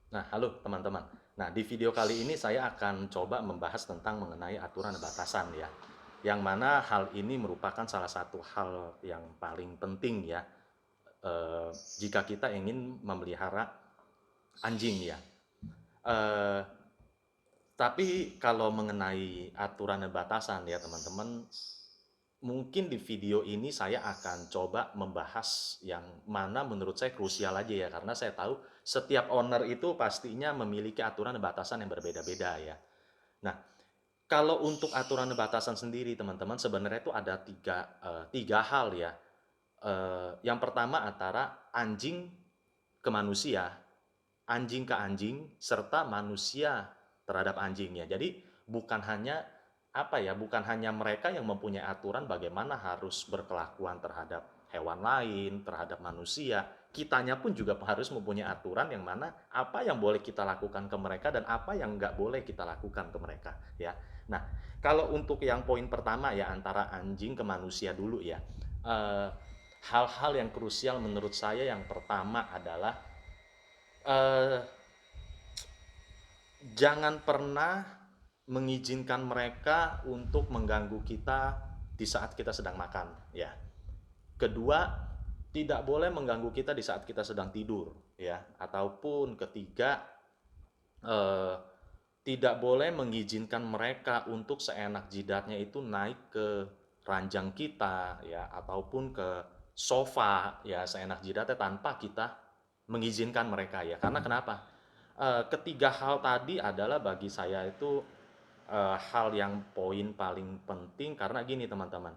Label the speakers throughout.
Speaker 1: Nah, halo teman-teman. Nah, di video kali ini saya akan coba membahas tentang mengenai aturan dan batasan ya. Yang mana hal ini merupakan salah satu hal yang paling penting ya, jika kita ingin memelihara anjing ya. Eh, tapi kalau mengenai aturan dan batasan ya teman-teman, mungkin di video ini saya akan coba membahas yang mana menurut saya krusial aja ya, karena saya tahu setiap owner itu pastinya memiliki aturan dan batasan yang berbeda-beda ya. Nah, kalau untuk aturan dan batasan sendiri teman-teman sebenarnya itu ada tiga hal ya. Yang pertama antara anjing ke manusia, anjing ke anjing, serta manusia terhadap anjingnya. Jadi bukan hanya apa ya, bukan hanya mereka yang mempunyai aturan bagaimana harus berkelakuan terhadap hewan lain, terhadap manusia. Kitanya pun juga harus mempunyai aturan yang mana apa yang boleh kita lakukan ke mereka dan apa yang nggak boleh kita lakukan ke mereka ya. Nah, kalau untuk yang poin pertama ya antara anjing ke manusia dulu ya. Eh, Hal-hal yang krusial menurut saya yang pertama adalah eh, jangan pernah mengizinkan mereka untuk mengganggu kita di saat kita sedang makan ya. Kedua, tidak boleh mengganggu kita di saat kita sedang tidur ya. Ataupun ketiga, eh, tidak boleh mengizinkan mereka untuk seenak jidatnya itu naik ke ranjang kita ya, ataupun ke sofa ya seenak jidatnya tanpa kita mengizinkan mereka ya. Karena kenapa? Ketiga hal tadi adalah bagi saya itu hal yang poin paling penting karena gini teman-teman.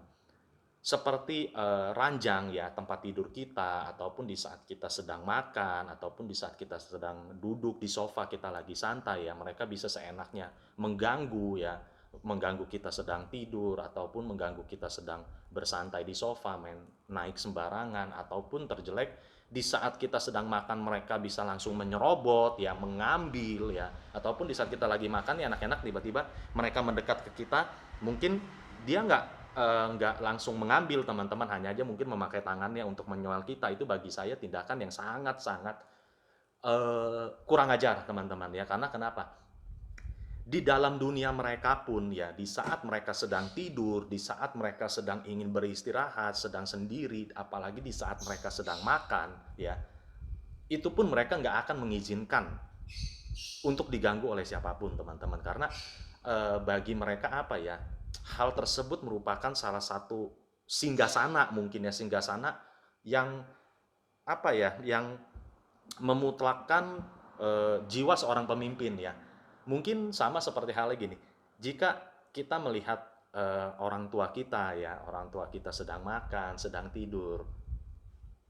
Speaker 1: Seperti ranjang ya tempat tidur kita, ataupun di saat kita sedang makan, ataupun di saat kita sedang duduk di sofa kita lagi santai ya, mereka bisa seenaknya mengganggu ya, mengganggu kita sedang tidur, ataupun mengganggu kita sedang bersantai di sofa, main naik sembarangan, ataupun terjelek di saat kita sedang makan mereka bisa langsung menyerobot ya, mengambil ya, ataupun di saat kita lagi makan ya enak-enak tiba-tiba mereka mendekat ke kita, mungkin dia nggak langsung mengambil teman-teman, hanya aja mungkin memakai tangannya untuk menyoal kita. Itu bagi saya tindakan yang sangat-sangat kurang ajar teman-teman ya. Karena kenapa? Di dalam dunia mereka pun ya, di saat mereka sedang tidur, di saat mereka sedang ingin beristirahat, sedang sendiri, apalagi di saat mereka sedang makan ya, itu pun mereka nggak akan mengizinkan untuk diganggu oleh siapapun teman-teman. Karena bagi mereka apa ya, hal tersebut merupakan salah satu singgasana, mungkin ya singgasana yang apa ya, yang memutlakkan jiwa seorang pemimpin ya. Mungkin sama seperti halnya gini, jika kita melihat orang tua kita ya, orang tua kita sedang makan, sedang tidur,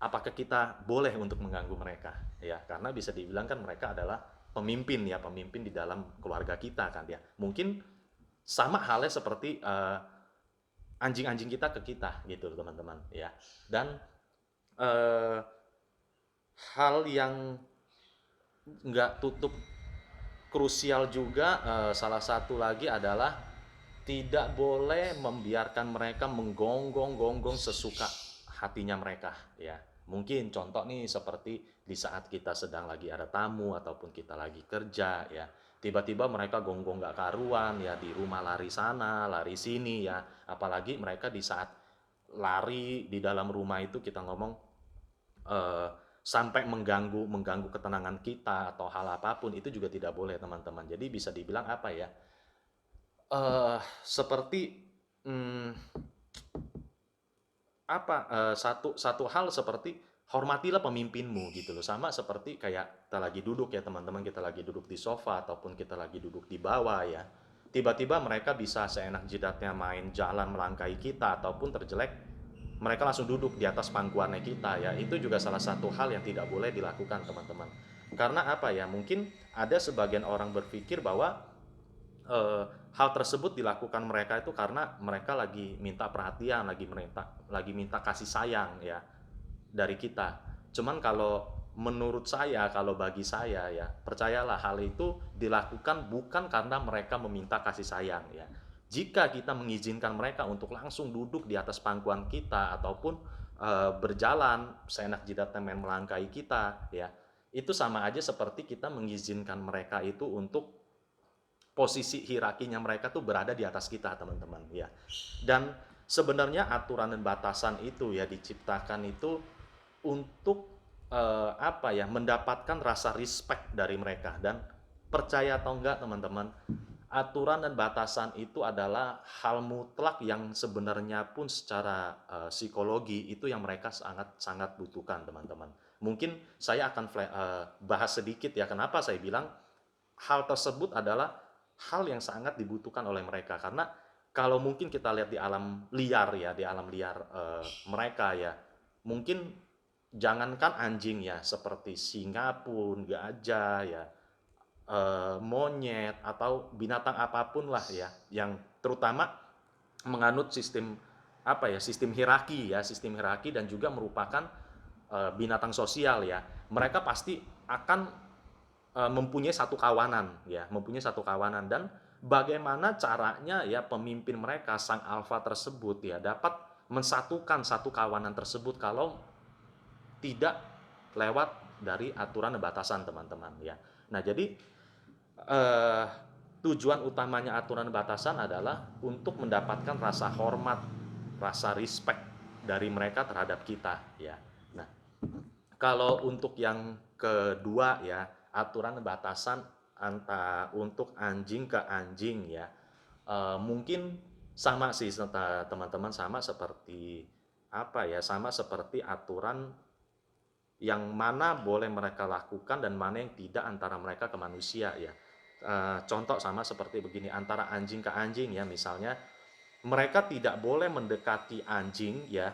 Speaker 1: apakah kita boleh untuk mengganggu mereka ya, karena bisa dibilang kan mereka adalah pemimpin ya, pemimpin di dalam keluarga kita kan ya. Mungkin sama halnya seperti anjing-anjing kita ke kita gitu teman-teman ya. Dan eh, hal yang nggak tutup krusial juga, salah satu lagi adalah tidak boleh membiarkan mereka menggonggong-gonggong sesuka hatinya mereka ya. Mungkin contoh nih seperti di saat kita sedang lagi ada tamu ataupun kita lagi kerja ya. Tiba-tiba mereka gonggong gak karuan ya, di rumah lari sana, lari sini ya. Apalagi mereka di saat lari di dalam rumah itu kita ngomong eh, sampai mengganggu mengganggu ketenangan kita atau hal apapun itu juga tidak boleh teman-teman. Jadi bisa dibilang apa ya? Seperti hmm, apa, satu satu hal seperti hormatilah pemimpinmu gitu loh. Sama seperti kayak kita lagi duduk ya teman-teman, kita lagi duduk di sofa ataupun kita lagi duduk di bawah ya. Tiba-tiba mereka bisa seenak jidatnya main jalan melangkahi kita, ataupun terjelek mereka langsung duduk di atas pangkuannya kita ya. Itu juga salah satu hal yang tidak boleh dilakukan teman-teman. Karena apa ya? Mungkin ada sebagian orang berpikir bahwa eh, hal tersebut dilakukan mereka itu karena mereka lagi minta perhatian, lagi minta kasih sayang ya dari kita. Cuman kalau menurut saya, kalau bagi saya ya, percayalah hal itu dilakukan bukan karena mereka meminta kasih sayang ya. Jika kita mengizinkan mereka untuk langsung duduk di atas pangkuan kita, ataupun berjalan seenak jidatnya main melangkahi kita ya, itu sama aja seperti kita mengizinkan mereka itu untuk posisi hierarkinya mereka tuh berada di atas kita, teman-teman, ya. Dan sebenarnya aturan dan batasan itu ya diciptakan itu untuk apa ya, mendapatkan rasa respect dari mereka. Dan percaya atau enggak, teman-teman, aturan dan batasan itu adalah hal mutlak yang sebenarnya pun secara psikologi itu yang mereka sangat sangat butuhkan, teman-teman. Mungkin saya akan bahas sedikit ya kenapa saya bilang hal tersebut adalah hal yang sangat dibutuhkan oleh mereka. Karena kalau mungkin kita lihat di alam liar ya, di alam liar mereka ya, mungkin jangankan anjing ya, seperti singa pun, gajah ya, monyet atau binatang apapun lah ya, yang terutama menganut sistem apa ya, sistem hierarki dan juga merupakan binatang sosial ya, mereka pasti akan mempunyai satu kawanan ya, mempunyai satu kawanan. Dan bagaimana caranya ya pemimpin mereka, sang alfa tersebut ya, dapat mensatukan satu kawanan tersebut kalau tidak lewat dari aturan dan batasan, teman-teman ya. Nah, jadi eh, tujuan utamanya aturan dan batasan adalah untuk mendapatkan rasa hormat, rasa respect dari mereka terhadap kita ya. Nah, kalau untuk yang kedua ya, aturan dan batasan antara untuk anjing ke anjing ya, mungkin sama sih teman-teman, sama seperti apa ya, sama seperti aturan yang mana boleh mereka lakukan dan mana yang tidak antara mereka ke manusia ya. Contoh sama seperti begini, antara anjing ke anjing ya, misalnya mereka tidak boleh mendekati anjing ya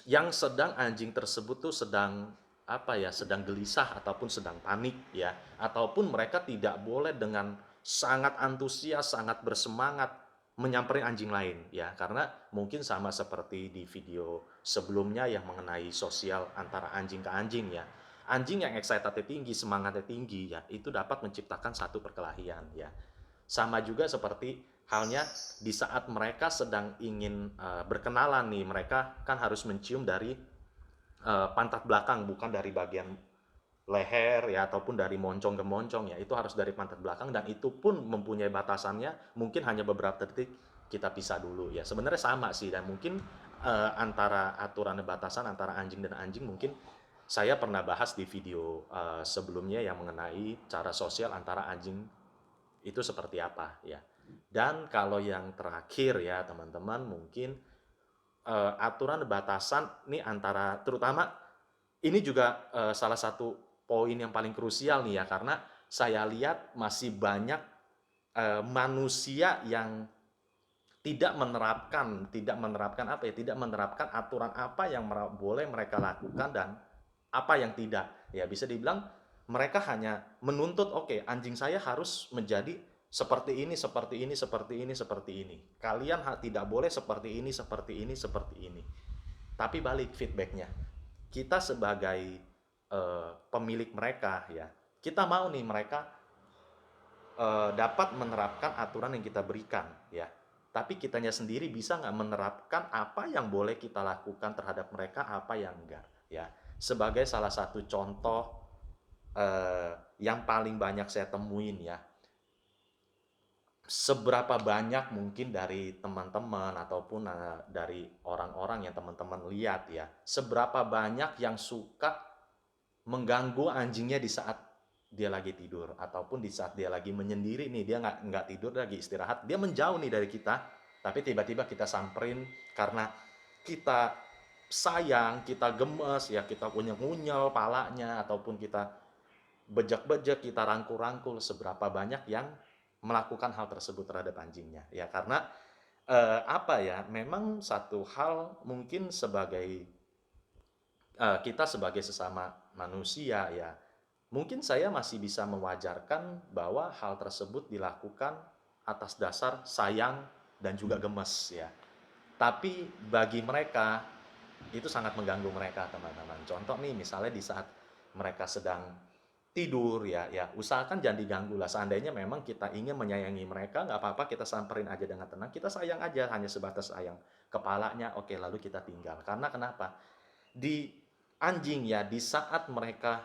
Speaker 1: yang sedang anjing tersebut tuh sedang apa ya, sedang gelisah ataupun sedang panik ya, ataupun mereka tidak boleh dengan sangat antusias, sangat bersemangat menyamperin anjing lain ya, karena mungkin sama seperti di video sebelumnya yang mengenai sosial antara anjing ke anjing ya, anjing yang excitednya tinggi, semangatnya tinggi ya, itu dapat menciptakan satu perkelahian ya. Sama juga seperti halnya di saat mereka sedang ingin berkenalan nih, mereka kan harus mencium dari pantat belakang, bukan dari bagian leher ya, ataupun dari moncong ke moncong ya, itu harus dari pantat belakang, dan itu pun mempunyai batasannya, mungkin hanya beberapa detik kita pisah dulu ya. Sebenarnya sama sih, dan mungkin antara aturan dan batasan antara anjing dan anjing mungkin saya pernah bahas di video sebelumnya yang mengenai cara sosial antara anjing itu seperti apa ya. Dan kalau yang terakhir ya teman-teman, mungkin aturan batasan nih antara, terutama ini juga salah satu poin yang paling krusial nih ya, karena saya lihat masih banyak manusia yang tidak menerapkan apa ya, tidak menerapkan aturan apa yang boleh mereka lakukan dan apa yang tidak ya. Bisa dibilang mereka hanya menuntut, oke, anjing saya harus menjadi seperti ini, seperti ini, seperti ini, seperti ini, kalian tidak boleh seperti ini, seperti ini, seperti ini. Tapi balik feedbacknya, kita sebagai pemilik mereka ya, kita mau nih mereka dapat menerapkan aturan yang kita berikan ya, tapi kitanya sendiri bisa nggak menerapkan apa yang boleh kita lakukan terhadap mereka, apa yang enggak ya. Sebagai salah satu contoh yang paling banyak saya temuin ya, seberapa banyak mungkin dari teman-teman ataupun dari orang-orang yang teman-teman lihat ya, seberapa banyak yang suka mengganggu anjingnya di saat dia lagi tidur, ataupun di saat dia lagi menyendiri nih, dia nggak tidur lagi istirahat, dia menjauh nih dari kita, tapi tiba-tiba kita samperin karena kita sayang, kita gemes ya, kita ngunyel palanya, ataupun kita bejek-bejek, kita rangkul-rangkul. Seberapa banyak yang melakukan hal tersebut terhadap anjingnya ya, karena apa ya, memang satu hal mungkin sebagai kita sebagai sesama manusia ya, mungkin saya masih bisa mewajarkan bahwa hal tersebut dilakukan atas dasar sayang dan juga gemes ya. Tapi bagi mereka itu sangat mengganggu mereka, teman-teman. Contoh nih, misalnya di saat mereka sedang tidur ya, ya usahakan jangan diganggu lah. Seandainya memang kita ingin menyayangi mereka, nggak apa-apa, kita samperin aja dengan tenang, kita sayang aja, hanya sebatas sayang kepalanya, oke, lalu kita tinggal. Karena kenapa? Di anjing ya, di saat mereka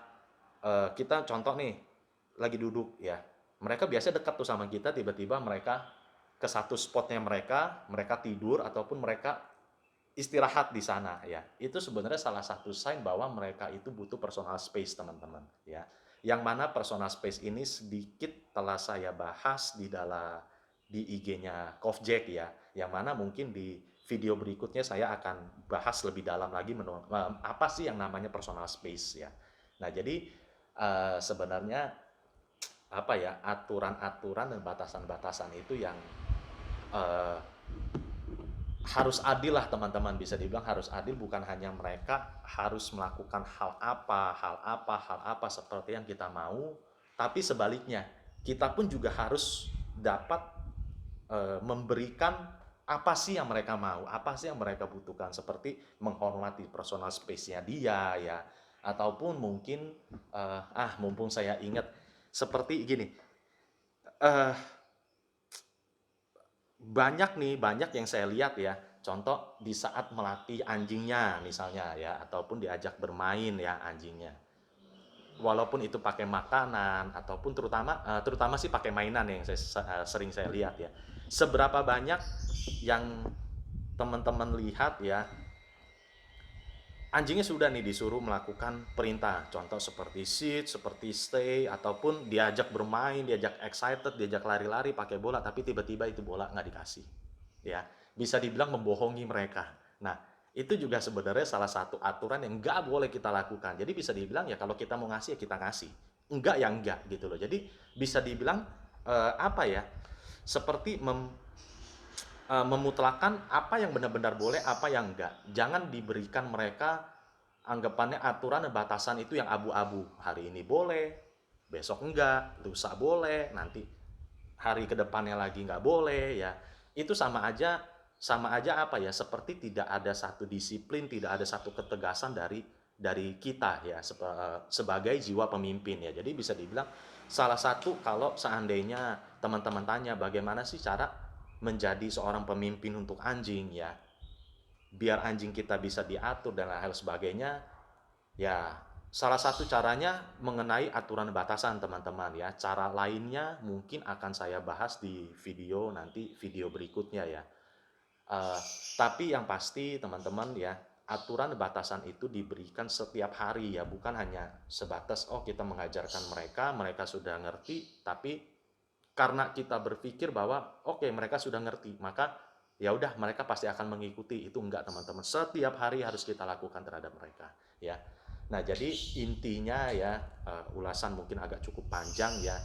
Speaker 1: kita contoh nih, lagi duduk ya, mereka biasanya dekat tuh sama kita, tiba-tiba mereka ke satu spotnya mereka, mereka tidur ataupun mereka istirahat di sana ya. Itu sebenarnya salah satu sign bahwa mereka itu butuh personal space, teman-teman ya. Yang mana personal space ini sedikit telah saya bahas di IG-nya Kof Jack ya. Yang mana mungkin di video berikutnya saya akan bahas lebih dalam lagi apa sih yang namanya personal space ya. Nah, jadi sebenarnya apa ya, aturan-aturan dan batasan-batasan itu yang eh, harus adil lah, teman-teman, bisa dibilang harus adil, bukan hanya mereka harus melakukan hal apa seperti yang kita mau, tapi sebaliknya kita pun juga harus dapat memberikan apa sih yang mereka mau, apa sih yang mereka butuhkan, seperti menghormati personal space-nya dia ya, ataupun mungkin mumpung saya ingat, seperti gini, eh banyak yang saya lihat ya, contoh di saat melatih anjingnya misalnya ya, ataupun diajak bermain ya anjingnya, walaupun itu pakai makanan ataupun terutama sih pakai mainan yang sering saya lihat ya, seberapa banyak yang teman-teman lihat ya, anjingnya sudah nih disuruh melakukan perintah, contoh seperti sit, seperti stay, ataupun diajak bermain, diajak excited, diajak lari-lari pakai bola, tapi tiba-tiba itu bola nggak dikasih ya, bisa dibilang membohongi mereka. Nah, itu juga sebenarnya salah satu aturan yang nggak boleh kita lakukan. Jadi bisa dibilang ya, kalau kita mau ngasih ya kita ngasih, enggak ya enggak gitu loh. Jadi bisa dibilang apa ya, seperti memutlakan apa yang benar-benar boleh, apa yang enggak. Jangan diberikan mereka anggapannya aturan dan batasan itu yang abu-abu. Hari ini boleh, besok enggak, lusa boleh, nanti hari kedepannya lagi nggak boleh ya. Itu sama aja apa ya, seperti tidak ada satu disiplin, tidak ada satu ketegasan dari kita ya, sebagai jiwa pemimpin ya. Jadi bisa dibilang salah satu, kalau seandainya teman-teman tanya bagaimana sih cara menjadi seorang pemimpin untuk anjing ya, biar anjing kita bisa diatur dan hal sebagainya ya, salah satu caranya mengenai aturan batasan, teman-teman ya. Cara lainnya mungkin akan saya bahas di video berikutnya ya. Eh, tapi yang pasti teman-teman ya, aturan batasan itu diberikan setiap hari ya, bukan hanya sebatas oh kita mengajarkan mereka, mereka sudah ngerti, tapi karena kita berpikir bahwa oke mereka sudah ngerti, maka ya udah mereka pasti akan mengikuti. Itu enggak, teman-teman. Setiap hari harus kita lakukan terhadap mereka ya. Nah, jadi intinya ya, ulasan mungkin agak cukup panjang ya.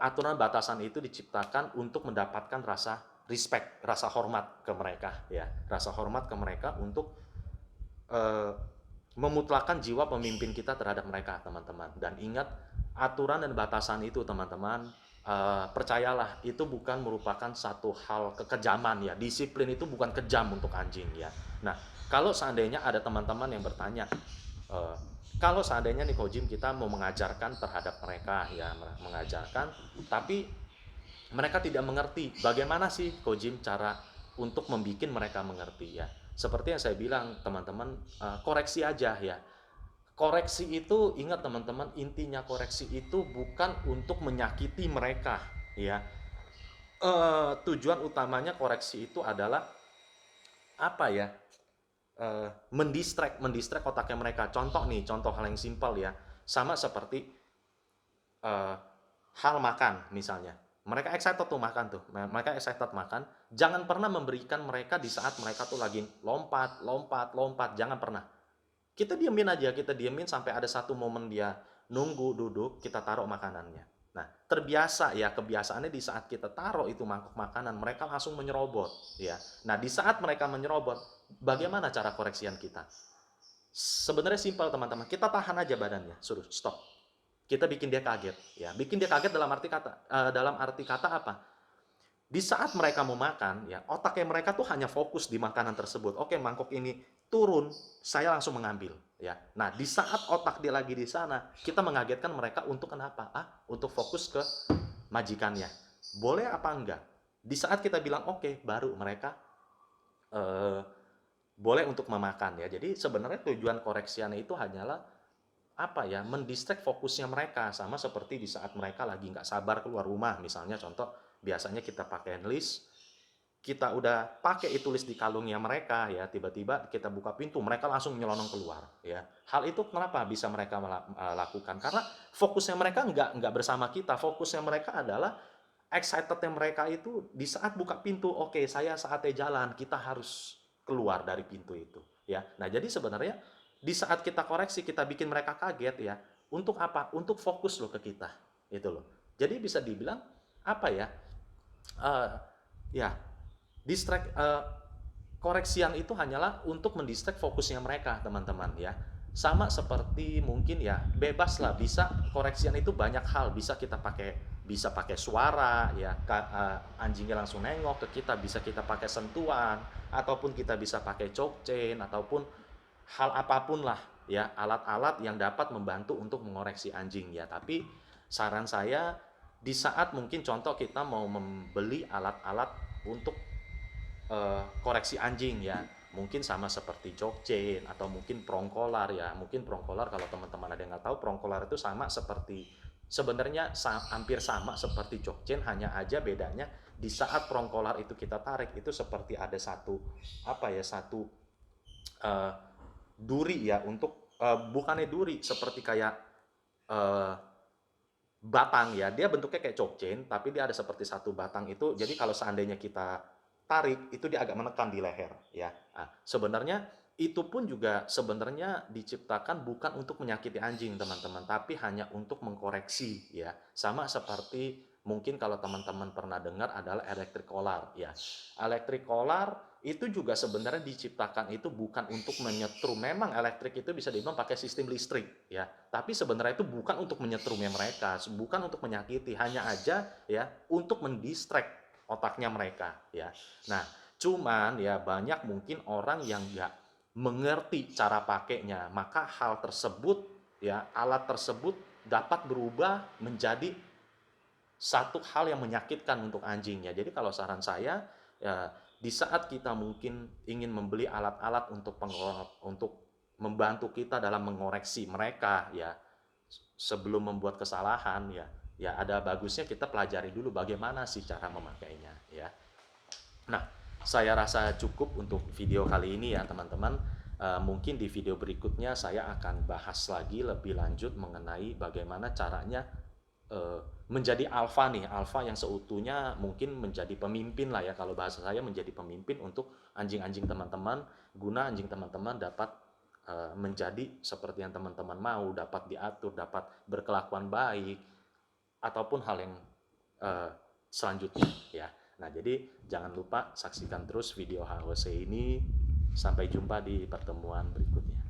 Speaker 1: Aturan batasan itu diciptakan untuk mendapatkan rasa respect, rasa hormat ke mereka ya, rasa hormat ke mereka untuk eh, memutlakan jiwa pemimpin kita terhadap mereka, teman-teman. Dan ingat, aturan dan batasan itu, teman-teman, percayalah itu bukan merupakan satu hal kekejaman ya. Disiplin itu bukan kejam untuk anjing ya. Nah, kalau seandainya ada teman-teman yang bertanya, eh, kalau seandainya nih Kojim, kita mau mengajarkan terhadap mereka ya, mengajarkan, tapi mereka tidak mengerti, bagaimana sih Kojim cara untuk membuat mereka mengerti ya. Seperti yang saya bilang, teman-teman, koreksi aja ya. Koreksi itu, ingat teman-teman, intinya koreksi itu bukan untuk menyakiti mereka ya. Tujuan utamanya koreksi itu adalah apa ya, mendistract otaknya mereka. Contoh hal yang simpel ya, sama seperti eh, hal makan misalnya. Mereka excited tuh makan tuh, mereka excited makan. Jangan pernah memberikan mereka di saat mereka tuh lagi lompat, lompat, lompat. Jangan pernah. Kita diemin sampai ada satu momen dia nunggu duduk, kita taruh makanannya. Nah, terbiasa ya, kebiasaannya di saat kita taruh itu mangkuk makanan, mereka langsung menyerobot ya. Nah, di saat mereka menyerobot, bagaimana cara koreksian kita? Sebenarnya simpel, teman-teman. Kita tahan aja badannya, suruh stop. Kita bikin dia kaget ya. Bikin dia kaget dalam arti kata apa? Di saat mereka mau makan ya, otaknya mereka tuh hanya fokus di makanan tersebut. Oke, mangkok ini turun, saya langsung mengambil ya. Nah, di saat otak dia lagi di sana, kita mengagetkan mereka untuk kenapa? Untuk fokus ke majikannya. Boleh apa enggak? Di saat kita bilang oke, baru mereka boleh untuk memakan ya. Jadi sebenarnya tujuan koreksiannya itu hanyalah apa ya, mendistract fokusnya mereka, sama seperti di saat mereka lagi nggak sabar keluar rumah. Misalnya contoh, biasanya kita pakai list, kita udah pakai itu list di kalungnya mereka ya, tiba-tiba kita buka pintu, mereka langsung nyelonong keluar ya. Hal itu kenapa bisa mereka lakukan? Karena fokusnya mereka nggak bersama kita, fokusnya mereka adalah excitednya mereka itu di saat buka pintu, oke, saya saatnya jalan, kita harus keluar dari pintu itu ya. Nah, jadi sebenarnya di saat kita koreksi, kita bikin mereka kaget ya, untuk apa? Untuk fokus loh ke kita, itu loh. Jadi bisa dibilang apa ya? eh ya, distract koreksian itu hanyalah untuk mendistract fokusnya mereka, teman-teman ya. Sama seperti mungkin ya, bebas lah, bisa koreksian itu banyak hal, bisa pakai suara ya, anjingnya langsung nengok ke kita, bisa kita pakai sentuhan, ataupun kita bisa pakai choke chain, ataupun hal apapun lah ya, alat-alat yang dapat membantu untuk mengoreksi anjing ya. Tapi saran saya, di saat mungkin contoh kita mau membeli alat-alat untuk koreksi anjing ya, mungkin sama seperti jokchain atau mungkin prongkolar ya. Mungkin prongkolar, kalau teman-teman ada yang nggak tahu, prongkolar itu sama seperti, sebenarnya hampir sama seperti jokchain, hanya aja bedanya di saat prongkolar itu kita tarik, itu seperti ada satu apa ya, satu eh, duri ya, untuk bukannya duri, seperti kayak eh, batang ya, dia bentuknya kayak chain, tapi dia ada seperti satu batang itu. Jadi kalau seandainya kita tarik, itu dia agak menekan di leher ya. Nah, sebenarnya itu pun juga sebenarnya diciptakan bukan untuk menyakiti anjing, teman-teman, tapi hanya untuk mengkoreksi ya. Sama seperti mungkin kalau teman-teman pernah dengar adalah electric collar ya. Electric collar itu juga sebenarnya diciptakan itu bukan untuk menyetrum. Memang elektrik itu bisa dibilang pakai sistem listrik ya, tapi sebenarnya itu bukan untuk menyetrumnya mereka, bukan untuk menyakiti, hanya aja ya untuk mendistract otaknya mereka ya. Nah, cuman ya banyak mungkin orang yang nggak mengerti cara pakainya, maka hal tersebut ya, alat tersebut dapat berubah menjadi satu hal yang menyakitkan untuk anjingnya. Jadi kalau saran saya ya, di saat kita mungkin ingin membeli alat-alat untuk membantu kita dalam mengoreksi mereka ya, sebelum membuat kesalahan ya, ya ada bagusnya kita pelajari dulu bagaimana sih cara memakainya ya. Nah, saya rasa cukup untuk video kali ini ya, teman-teman. Mungkin di video berikutnya saya akan bahas lagi lebih lanjut mengenai bagaimana caranya eh, menjadi alfa nih, alfa yang seutuhnya mungkin menjadi pemimpin lah ya, kalau bahasa saya menjadi pemimpin untuk anjing-anjing teman-teman, guna anjing teman-teman dapat menjadi seperti yang teman-teman mau, dapat diatur, dapat berkelakuan baik, ataupun hal yang eh, selanjutnya ya. Nah, jadi jangan lupa saksikan terus video HOC ini. Sampai jumpa di pertemuan berikutnya.